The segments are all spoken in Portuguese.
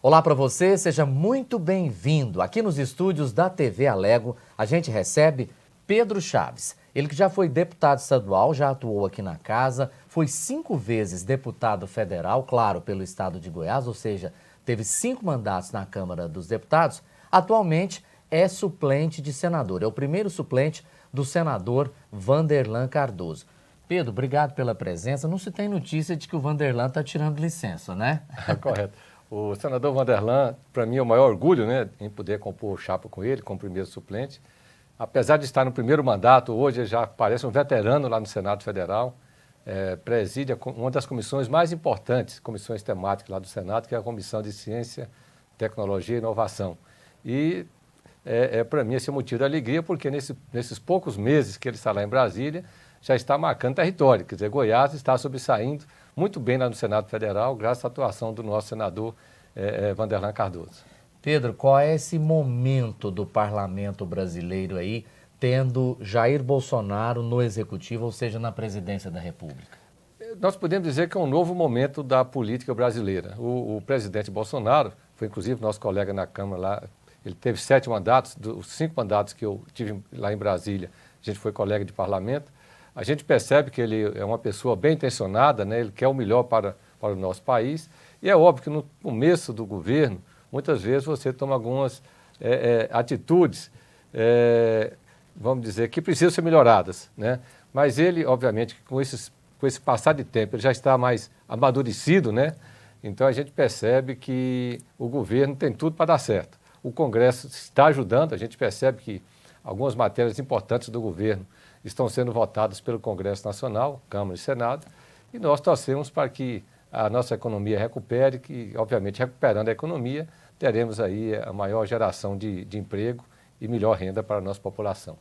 Olá para você, seja muito bem-vindo. Aqui nos estúdios da TV Alego, a gente recebe Pedro Chaves. Ele que já foi deputado estadual, já atuou aqui na casa, foi 5 vezes deputado federal, claro, pelo estado de Goiás, ou seja, teve 5 mandatos na Câmara dos Deputados. Atualmente é suplente de senador, é o primeiro suplente do senador Vanderlan Cardoso. Pedro, obrigado pela presença. Não se tem notícia de que o Vanderlan está tirando licença, né? Correto. O senador Vanderlan, para mim, é o maior orgulho, né, em poder compor chapa com ele, como primeiro suplente. Apesar de estar no primeiro mandato, hoje ele já parece um veterano lá no Senado Federal, preside uma das comissões mais importantes, comissões temáticas lá do Senado, que é a Comissão de Ciência, Tecnologia e Inovação. E para mim esse é um motivo de alegria, porque nesses poucos meses que ele está lá em Brasília, já está marcando território, quer dizer, Goiás está sobressaindo muito bem lá no Senado Federal, graças à atuação do nosso senador Vanderlan Cardoso. Pedro, qual é esse momento do parlamento brasileiro aí, tendo Jair Bolsonaro no executivo, ou seja, na presidência da República? Nós podemos dizer que é um novo momento da política brasileira. O presidente Bolsonaro, foi inclusive nosso colega na Câmara lá, ele teve 7 mandatos, dos 5 mandatos que eu tive lá em Brasília, a gente foi colega de parlamento. A gente percebe que ele é uma pessoa bem intencionada, né? Ele quer o melhor para o nosso país. E é óbvio que no começo do governo, muitas vezes você toma algumas atitudes, vamos dizer, que precisam ser melhoradas, né? Mas ele, obviamente, com esse passar de tempo, ele já está mais amadurecido, né? Então a gente percebe que o governo tem tudo para dar certo. O Congresso está ajudando, a gente percebe que algumas matérias importantes do governo estão sendo votadas pelo Congresso Nacional, Câmara e Senado, e nós torcemos para que a nossa economia recupere, que, obviamente, recuperando a economia, teremos aí a maior geração de emprego e melhor renda para a nossa população.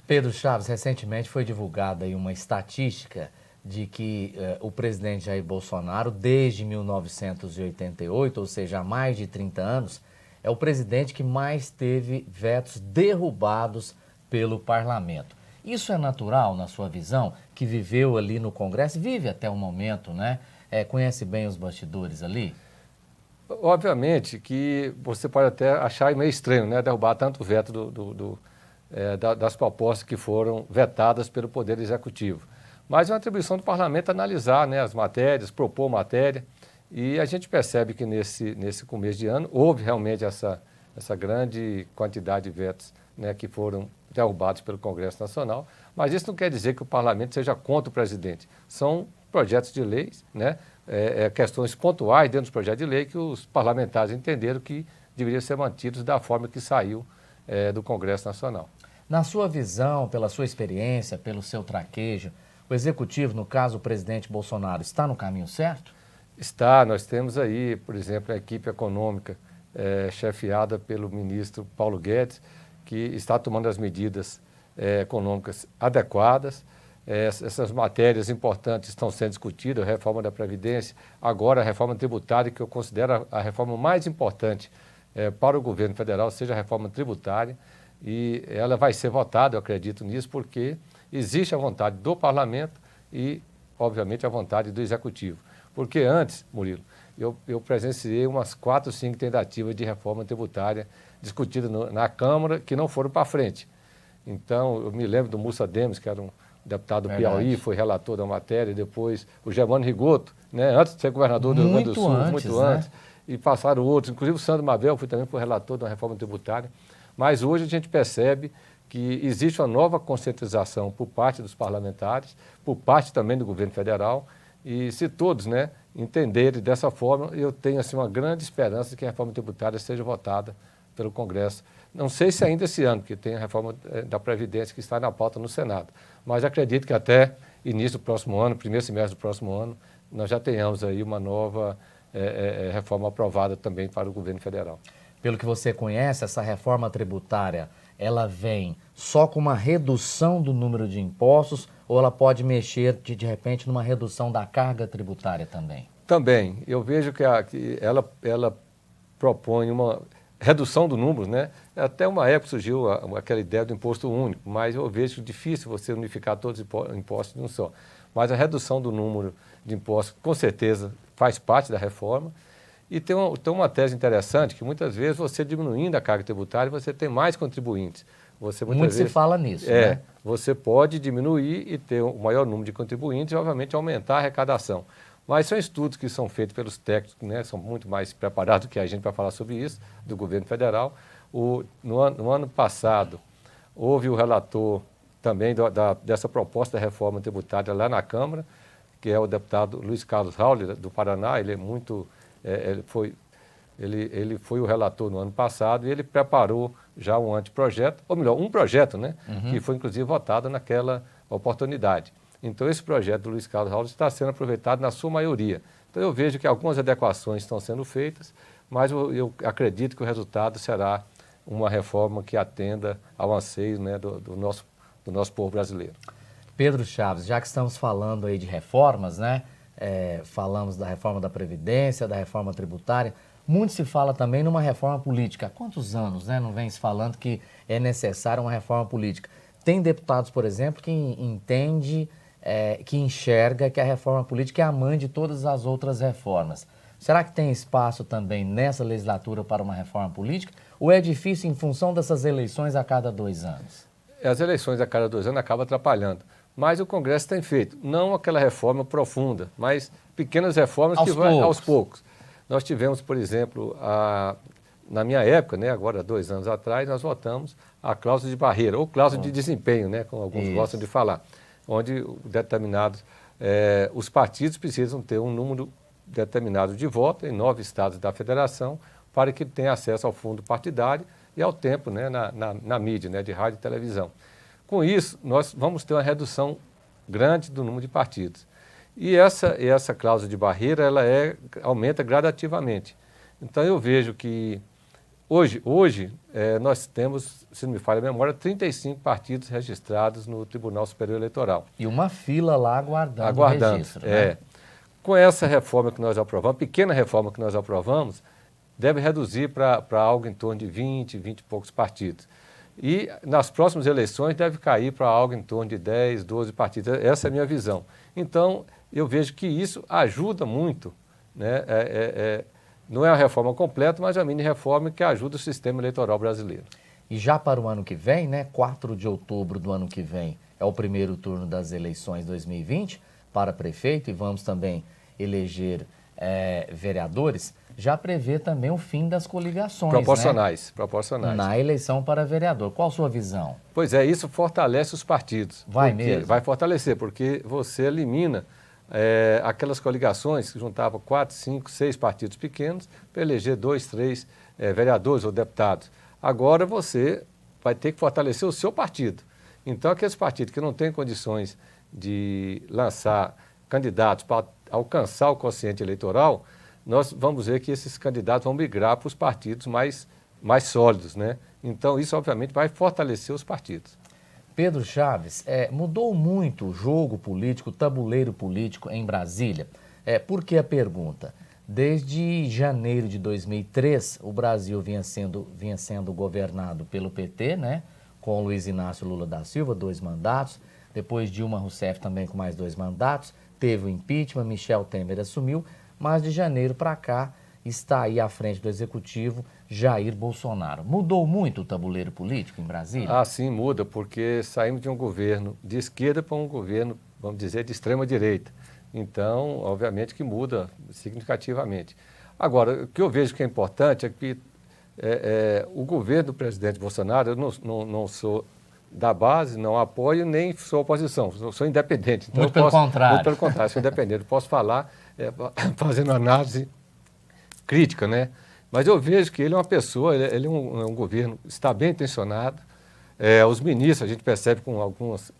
Pedro Chaves, recentemente foi divulgada aí uma estatística de que o presidente Jair Bolsonaro, desde 1988, ou seja, há mais de 30 anos, é o presidente que mais teve vetos derrubados pelo parlamento. Isso é natural na sua visão, que viveu ali no Congresso, vive até o momento, né? Conhece bem os bastidores ali? Obviamente que você pode até achar meio estranho, né? Derrubar tanto veto das propostas que foram vetadas pelo Poder Executivo. Mas é uma atribuição do parlamento analisar, né, as matérias, propor matéria, e a gente percebe que nesse começo de ano houve realmente essa grande quantidade de vetos, né, que foram derrubados pelo Congresso Nacional, mas isso não quer dizer que o parlamento seja contra o presidente. São projetos de leis, né, questões pontuais dentro dos projetos de lei que os parlamentares entenderam que deveriam ser mantidos da forma que saiu do Congresso Nacional. Na sua visão, pela sua experiência, pelo seu traquejo, o Executivo, no caso o presidente Bolsonaro, está no caminho certo? Está, nós temos aí, por exemplo, a equipe econômica chefiada pelo ministro Paulo Guedes, que está tomando as medidas econômicas adequadas. Essas matérias importantes estão sendo discutidas, a reforma da Previdência, agora a reforma tributária, que eu considero a reforma mais importante para o governo federal, seja a reforma tributária, e ela vai ser votada, eu acredito nisso, porque existe a vontade do parlamento e, obviamente, a vontade do executivo. Porque antes, Murilo, eu presenciei umas 4 ou 5 tentativas de reforma tributária discutidas na Câmara que não foram para frente. Então, eu me lembro do Mussa Demos, que era um deputado do Piauí, foi relator da matéria, depois o Germano Rigoto, né, antes de ser governador do Rio Grande do Sul, muito antes, né? E passaram outros, inclusive o Sandro Mabel também foi relator de uma reforma tributária. Mas hoje a gente percebe que existe uma nova conscientização por parte dos parlamentares, por parte também do governo federal, e se todos, né, entenderem dessa forma, eu tenho assim, uma grande esperança de que a reforma tributária seja votada pelo Congresso. Não sei se ainda esse ano, porque tem a reforma da Previdência que está na pauta no Senado, mas acredito que até início do próximo ano, primeiro semestre do próximo ano, nós já tenhamos aí uma nova reforma aprovada também para o governo federal. Pelo que você conhece, essa reforma tributária, ela vem só com uma redução do número de impostos ou ela pode mexer, de repente, numa redução da carga tributária também? Também. Eu vejo que ela propõe uma redução do número, né? Até uma época surgiu aquela ideia do imposto único, mas eu vejo difícil você unificar todos os impostos de um só. Mas a redução do número de impostos, com certeza, faz parte da reforma. E tem uma tese interessante que muitas vezes você diminuindo a carga tributária, você tem mais contribuintes. Você, Muito se fala nisso, né? Você pode diminuir e ter um maior número de contribuintes e, obviamente, aumentar a arrecadação. Mas são estudos que são feitos pelos técnicos, né? São muito mais preparados que a gente para falar sobre isso, do governo federal. No ano passado, houve o relator também dessa proposta da reforma tributária lá na Câmara, que é o deputado Luiz Carlos Raul, do Paraná. Ele é muito... Ele foi o relator no ano passado e ele preparou já um anteprojeto, ou melhor, um projeto, né? Que foi inclusive votado naquela oportunidade. Então esse projeto do Luiz Carlos Raul está sendo aproveitado na sua maioria. Então eu vejo que algumas adequações estão sendo feitas, mas eu acredito que o resultado será uma reforma que atenda ao anseio, né, do nosso povo brasileiro. Pedro Chaves, já que estamos falando aí de reformas, né? Falamos da reforma da Previdência, da reforma tributária, muito se fala também numa reforma política. Há quantos anos, né, não vem se falando que é necessária uma reforma política? Tem deputados, por exemplo, que entende, que enxerga que a reforma política é a mãe de todas as outras reformas. Será que tem espaço também nessa legislatura para uma reforma política? Ou é difícil em função dessas eleições a cada 2 anos? As eleições a cada 2 anos acabam atrapalhando. Mas o Congresso tem feito, não aquela reforma profunda, mas pequenas reformas que vão aos poucos. Nós tivemos, por exemplo, na minha época, né, agora 2 anos atrás, nós votamos a cláusula de barreira, ou cláusula de desempenho, né, como alguns gostam de falar, onde determinados, os partidos precisam ter um número determinado de votos em 9 estados da federação para que tenha acesso ao fundo partidário e ao tempo, né, na mídia, né, de rádio e televisão. Com isso, nós vamos ter uma redução grande do número de partidos. E essa cláusula de barreira, ela aumenta gradativamente. Então, eu vejo que hoje nós temos, se não me falha a memória, 35 partidos registrados no Tribunal Superior Eleitoral. E uma fila lá aguardando o registro, né? Com essa reforma que nós aprovamos, pequena reforma que nós aprovamos, deve reduzir para algo em torno de 20 e poucos partidos. E nas próximas eleições deve cair para algo em torno de 10, 12 partidos. Essa é a minha visão. Então, eu vejo que isso ajuda muito, né? Não é uma reforma completa, mas é uma mini-reforma que ajuda o sistema eleitoral brasileiro. E já para o ano que vem, né, 4 de outubro do ano que vem, é o primeiro turno das eleições 2020 para prefeito e vamos também eleger vereadores, já prevê também o fim das coligações, proporcionais, né? Proporcionais. Na eleição para vereador. Qual a sua visão? Pois é, isso fortalece os partidos. Vai mesmo? Vai fortalecer, porque você elimina aquelas coligações que juntavam 4, 5, 6 partidos pequenos para eleger 2, 3 vereadores ou deputados. Agora você vai ter que fortalecer o seu partido. Então, aqueles partidos que não têm condições de lançar candidatos para alcançar o quociente eleitoral, nós vamos ver que esses candidatos vão migrar para os partidos mais sólidos, né? Então, isso, obviamente, vai fortalecer os partidos. Pedro Chaves, mudou muito o jogo político, o tabuleiro político em Brasília? Por que a pergunta? Desde janeiro de 2003, o Brasil vinha sendo governado pelo PT, né? Com Luiz Inácio Lula da Silva, 2 mandatos. Depois Dilma Rousseff também com mais 2 mandatos. Teve o impeachment, Michel Temer assumiu. Mas de janeiro para cá está aí à frente do Executivo Jair Bolsonaro. Mudou muito o tabuleiro político em Brasília? Ah, sim, muda, porque saímos de um governo de esquerda para um governo, vamos dizer, de extrema-direita. Então, obviamente que muda significativamente. Agora, o que eu vejo que é importante é que o governo do presidente Bolsonaro, eu não sou da base, não apoio, nem sou oposição, sou independente. Então, muito pelo contrário. Muito pelo contrário, sou independente. Eu posso falar fazendo análise crítica, né? Mas eu vejo que ele é uma pessoa, ele é um governo, está bem intencionado. Os ministros, a gente percebe com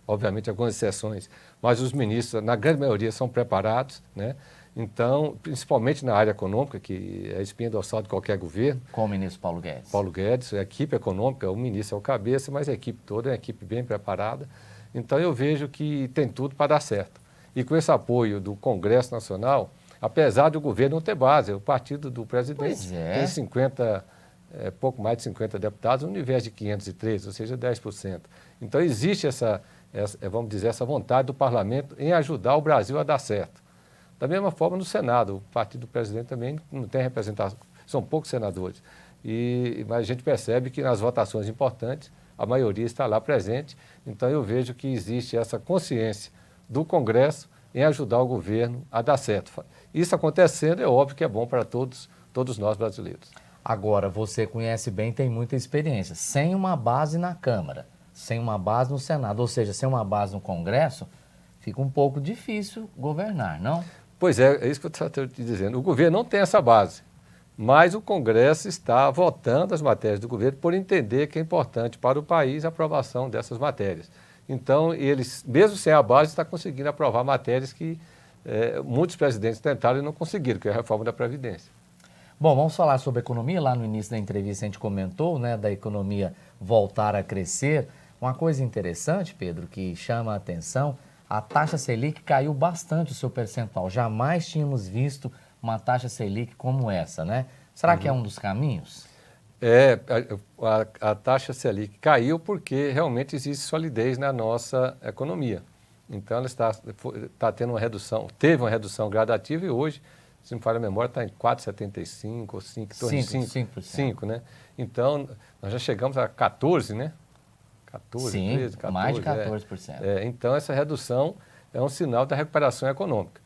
obviamente, algumas exceções, mas os ministros, na grande maioria, são preparados, né? Então, principalmente na área econômica, que é a espinha dorsal de qualquer governo. Com o ministro Paulo Guedes. Paulo Guedes, a equipe econômica, o ministro é o cabeça, mas a equipe toda é uma equipe bem preparada. Então, eu vejo que tem tudo para dar certo. E com esse apoio do Congresso Nacional, apesar do governo não ter base, o partido do presidente tem pouco mais de 50 deputados, no universo de 513, ou seja, 10%. Então, existe vamos dizer, essa vontade do parlamento em ajudar o Brasil a dar certo. Da mesma forma no Senado, o partido do presidente também não tem representação, são poucos senadores. Mas a gente percebe que nas votações importantes a maioria está lá presente, então eu vejo que existe essa consciência do Congresso em ajudar o governo a dar certo. Isso acontecendo é óbvio que é bom para todos nós brasileiros. Agora, você conhece bem, tem muita experiência. Sem uma base na Câmara, sem uma base no Senado, ou seja, sem uma base no Congresso, fica um pouco difícil governar, não? Pois é isso que eu estou te dizendo. O governo não tem essa base, mas o Congresso está votando as matérias do governo por entender que é importante para o país a aprovação dessas matérias. Então, eles, mesmo sem a base, estão conseguindo aprovar matérias que muitos presidentes tentaram e não conseguiram, que é a reforma da Previdência. Bom, vamos falar sobre economia. Lá no início da entrevista a gente comentou, né, da economia voltar a crescer. Uma coisa interessante, Pedro, que chama a atenção, a taxa Selic caiu bastante o seu percentual. Jamais tínhamos visto uma taxa Selic como essa, né? Será que é um dos caminhos? A taxa Selic caiu porque realmente existe solidez na nossa economia. Então, ela está tendo uma redução, teve uma redução gradativa e hoje, se me falha a memória, está em 4,75 ou 5, 5%. 5, né? Então, nós já chegamos a 14, né? 14, Sim, 13, 14. mais de 14%. Então, essa redução é um sinal da recuperação econômica.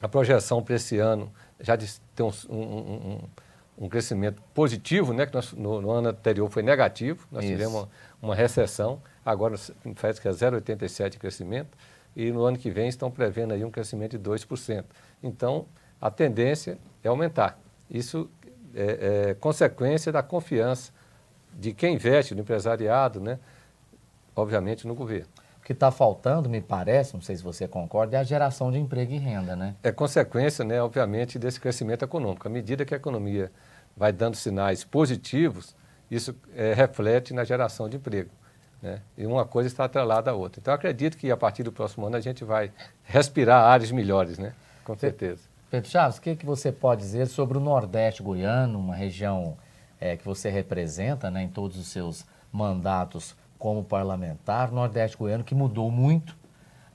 A projeção para esse ano já tem um crescimento positivo, né? Que no ano anterior foi negativo, nós tivemos uma recessão, agora parece que é 0,87% de crescimento, e no ano que vem estão prevendo aí um crescimento de 2%. Então, a tendência é aumentar. Isso é consequência da confiança de quem investe no empresariado, né? Obviamente no governo. O que está faltando, me parece, não sei se você concorda, é a geração de emprego e renda, né? É consequência, né, obviamente, desse crescimento econômico. À medida que a economia vai dando sinais positivos, isso reflete na geração de emprego, né? E uma coisa está atrelada à outra. Então, eu acredito que a partir do próximo ano a gente vai respirar ares melhores, né? Com certeza. Pedro Chaves, o que você pode dizer sobre o Nordeste goiano, uma região que você representa, né, em todos os seus mandatos como parlamentar, Nordeste goiano que mudou muito,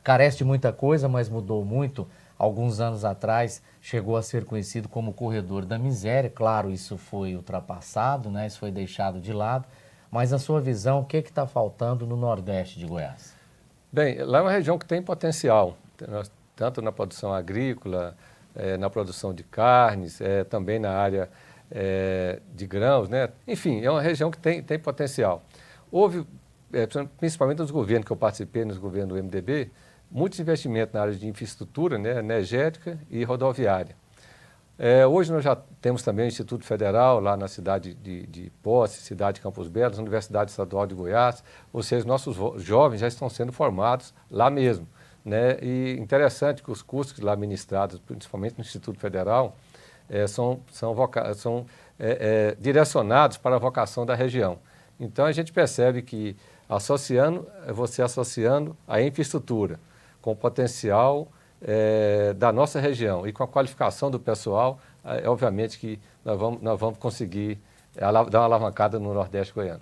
carece de muita coisa, mas mudou muito. Alguns anos atrás chegou a ser conhecido como corredor da miséria. Claro, isso foi ultrapassado, né? Isso foi deixado de lado. Mas, na sua visão, o que está faltando no Nordeste de Goiás? Bem, lá é uma região que tem potencial, tanto na produção agrícola, na produção de carnes, também na área de grãos, né? Enfim, é uma região que tem potencial. Houve, principalmente nos governos que eu participei, nos governos do MDB, muitos investimentos na área de infraestrutura, né, energética e rodoviária. Hoje nós já temos também o Instituto Federal, lá na cidade de Posse, cidade de Campos Belos, Universidade Estadual de Goiás, ou seja, nossos jovens já estão sendo formados lá mesmo, né? E interessante que os cursos lá ministrados, principalmente no Instituto Federal, são direcionados para a vocação da região. Então a gente percebe que você associando a infraestrutura com o potencial da nossa região e com a qualificação do pessoal, obviamente que nós vamos conseguir dar uma alavancada no Nordeste goiano.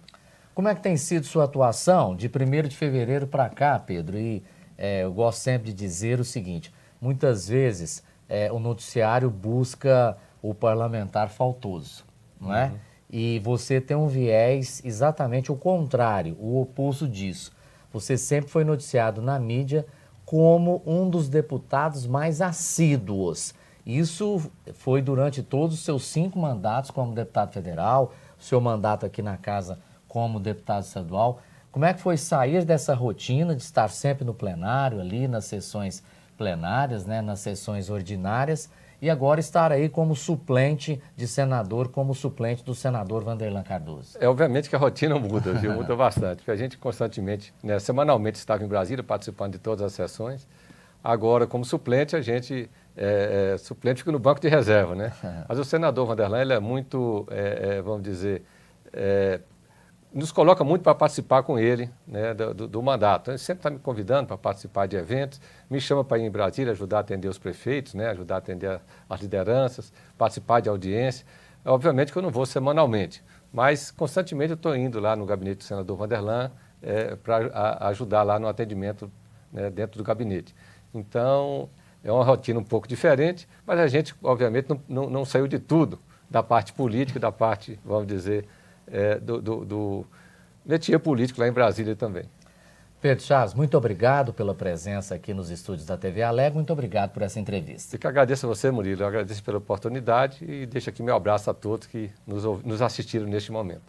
Como é que tem sido sua atuação de 1º de fevereiro para cá, Pedro? E eu gosto sempre de dizer o seguinte, muitas vezes o noticiário busca o parlamentar faltoso, não é? E você tem um viés exatamente o contrário, o oposto disso. Você sempre foi noticiado na mídia como um dos deputados mais assíduos. Isso foi durante todos os seus 5 mandatos como deputado federal, o seu mandato aqui na casa como deputado estadual. Como é que foi sair dessa rotina de estar sempre no plenário, ali nas sessões plenárias, né, nas sessões ordinárias, e agora estar aí como suplente de senador, como suplente do senador Vanderlan Cardoso? Obviamente que a rotina muda, viu? Muda bastante, porque a gente constantemente, né, semanalmente estava em Brasília participando de todas as sessões. Agora, como suplente, a gente suplente fica no banco de reserva, né? Mas o senador Vanderlan, ele é muito, vamos dizer, nos coloca muito para participar com ele, né, do mandato. Ele sempre está me convidando para participar de eventos, me chama para ir em Brasília, ajudar a atender os prefeitos, né, ajudar a atender as lideranças, participar de audiência. Obviamente que eu não vou semanalmente, mas constantemente eu estou indo lá no gabinete do senador Vanderlan para ajudar lá no atendimento, né, dentro do gabinete. Então, É uma rotina um pouco diferente, mas a gente, obviamente, não saiu de tudo, da parte política, da parte, vamos dizer, do métier político lá em Brasília também. Pedro Chaves, muito obrigado pela presença aqui nos estúdios da TV Alegre, muito obrigado por essa entrevista. Eu que agradeço a você, Murilo, eu agradeço pela oportunidade e deixo aqui meu abraço a todos que nos assistiram neste momento.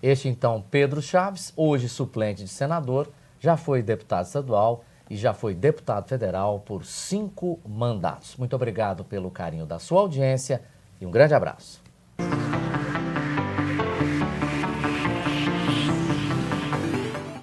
Este, então, Pedro Chaves, hoje suplente de senador, já foi deputado estadual e já foi deputado federal por 5 mandatos. Muito obrigado pelo carinho da sua audiência e um grande abraço.